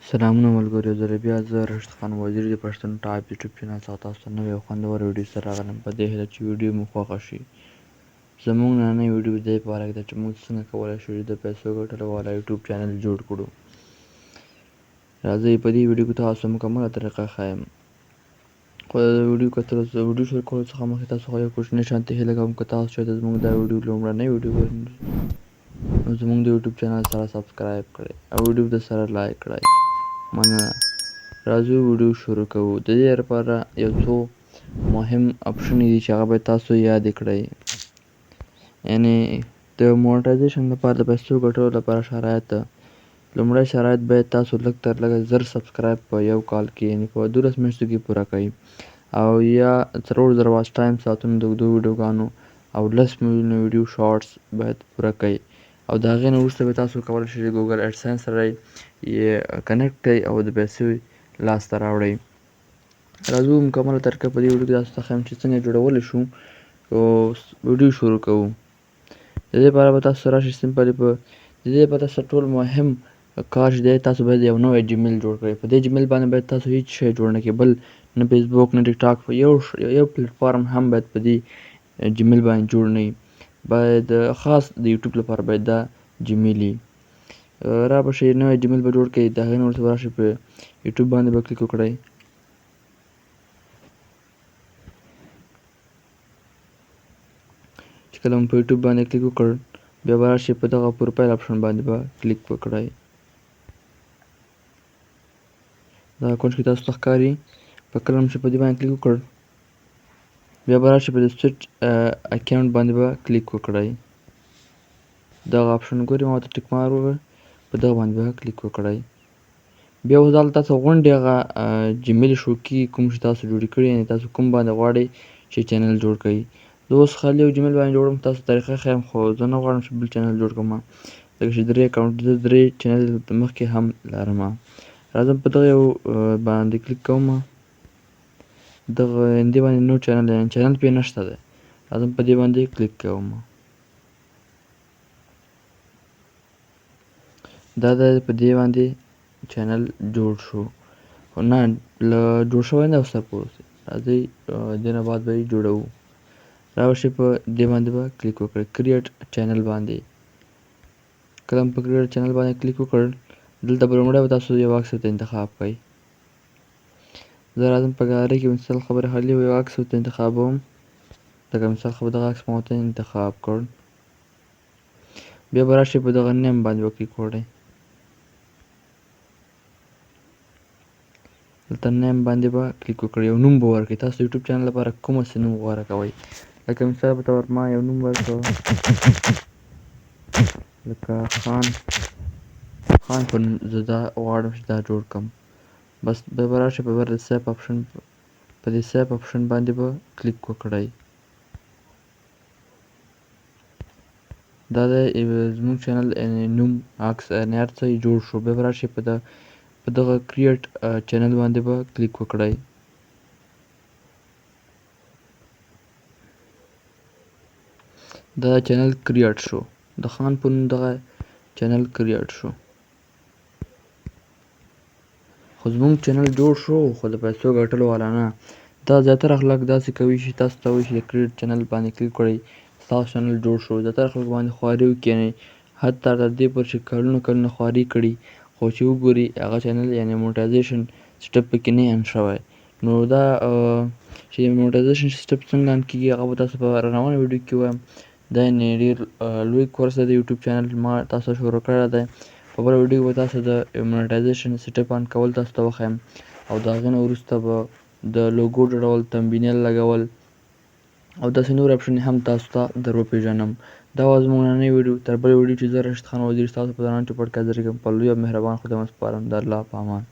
سلامونه ملګرو، زه بیا راشد خان وزیر د پښتون ټایپ یوټیوب چینل څخه تاسو ته نوې او خوندوره ویډیو سره راغلم. په دې هیله چې ویډیو مو خوښه شي. زموږ نننۍ ویډیو د دې په اړه ده چې موږ څنګه کولی شو د پیسو ګټلو والا یوټیوب چینل جوړ کړو. راځئ په دې ویډیو کې تاسو مکمله طریقه ښایم. خو د ویډیو شروع کولو څخه مخکې تاسو خو یو کوچنۍ شانتې هیله کوم که تاسو چېرته زموږ دا ویډیو لومړنۍ ویډیو ګورئ نو زموږ د یوټیوب چینل سره سبسکرایب کړئ او ویډیو د سره لایک کړئ. مننه. راځو ویډیو شروع کوو. د دې لپاره یو څو مهم اپشنې دي چې هغه باید تاسو یاد کړئ. یعنې د مونټایزیشن لپاره د پیسو ګټلو لپاره شرایط. لومړی شرایط باید تاسو لږ تر لږه 1000 سبسکرایب په یو کال کې یعنې په 12 میاشتو کې پوره کړئ او یا 4000 واچ ټایم ساعتونو د اوږدو ویډیوګانو او 10 میلیونه ویډیو شارټس باید پوره کړئ او د هغې نه وروسته به تاسو کولی شئ ګوګل اډسنس سره یې کنیکټ کړئ او د پیسې لاسته راوړئ. راځو مکمله طریقه په دې ویډیو کې تاسو ته ښیم چې څنګه جوړولی شو. ویډیو شروع کوو. د دې لپاره به تاسو راشئ سمپلي د دې لپاره تاسو ټول مهم کار چې دی تاسو باید یو نوی جیمیل جوړ کړئ. په دې جیمیل باندې باید تاسو هیڅ شی جوړ نه کړئ، بل نه فیسبوک نه ټیک ټاک یو پلیټفارم هم باید په دې جیمیل باندې جوړ نه وي. باید خاص د یوټیوب لپاره باید دا جیمیل وي. را به شئ نوی جیمیل به جوړ کړئ. د هغې نه وروسته به راشئ په یوټیوب باندې به کلیک وکړئ. چې کله مو په یوټیوب باندې کلیک وکړ بیا به راشئ په دغه پروفایل اپشن باندې به کلیک وکړئ. دغه کونج کې تاسو ته ښکاري. په کله مو چې په دې باندې کلیک وکړ بیا به راشئ په د سویچ اکاونټ باندې به کلیک وکړئ. دغه اپشن ګورئ ما ورته ټیک مار وکړ، په دغه باندې به کلیک وکړئ. بیا اوس دلته تاسو غونډې هغه جیمیل شو کېږي کوم چې تاسو جوړې کړي یعنې تاسو کوم باندې غواړئ چې چینل جوړ کړئ. زه اوس خالي یو جیمیل باندې جوړوم، تاسو طریقه ښیم خو زه نه غواړم چې بل چینل جوړ کړم ځکه چې 3 اکاونټ زه 3 چینل مخکې هم لرم. راځم په دغه یو باندې کلیک کوم. دغه دې باندې نو چینل یعنې چینل پرې نشته دی. راځم په دې باندې کلیک کوم. دا د په دې باندې چینل جوړ شو، خو نه جوړ شوی نه اوس پورې. راځئ دې نه بعد به یې جوړوو. راشئ په دې باندې به کلیک وکړئ کریټ چینل باندې. کله مو په کریټ چینل باندې کلیک وکړ دلته به لومړی به تاسو یو عکس ورته انتخاب کړئ. زه راځم په ګالرۍ کې مثال خبرې خالي یو عکس ورته انتخابوم. لکه مثال خبره دغه عکس مو ورته انتخاب کړ. بیا به راشئ په دغه نیم باندې به کلیک وکړئ. دلته نیم باندې به کلیک وکړئ. یو نوم به ورکړئ. تاسو د یوټیوب چینل لپاره کومه څه نوم غوره کوئ. لکه مثال په طور ما یو نوم ورکړ لکه خان په نوم زه دا غواړم چې دا جوړ کړم. بس بیا به راشئ په سیف اپشن په دې سیف اپشن باندې به کلیک وکړئ. دا د زموږ چینل نوم عکس یعنې هر څه جوړ شو. بیا به راشئ په دغه کریټ چینل باندې به کلیک وکړئ. دا چینل کریټ شو. د خان په نوم دغه چینل کریټ شو. خو زموږ چینل جوړ شو خو د پیسو ګټلو والا نه. دا زیاتره خلک داسې کوي چې تاسو ته وایي چې د کریټ چینل باندې کلیک کړئ ستاسو چینل جوړ شو. زیاتره خلک باندې خواري وکړي یعنې حتی تر دې پورې چې کلونه خواري کړي خو چې وګوري هغه چینل یعنې مونټایزیشن سټپ پکې نه ان شوی. نو دا چې مونټایزیشن سټپ څنګه ان کېږي هغه به تاسو په روانه ویډیو کې ووایم. دا یعنې ډېر لوی کورس دی د یوټیوب چینل ما تاسو شروع کړی دی. په بله ویډیو کې به تاسو د مونټایزیشن سټپ ان کول تاسو ته وښیم او د هغې نه وروسته به د لوګو جوړول، تمبنیل لګول او داسې نور اپشن هم تاسو ته در وپېژنم. دا وه زموږ نننۍ ویډیو. تر بلې ویډیو چې زه راشد خان وزیر ستاسو په درانه چوپړ کې حاضرېږم. په لوی او مهربان خدای مو سپارم. د الله په امان.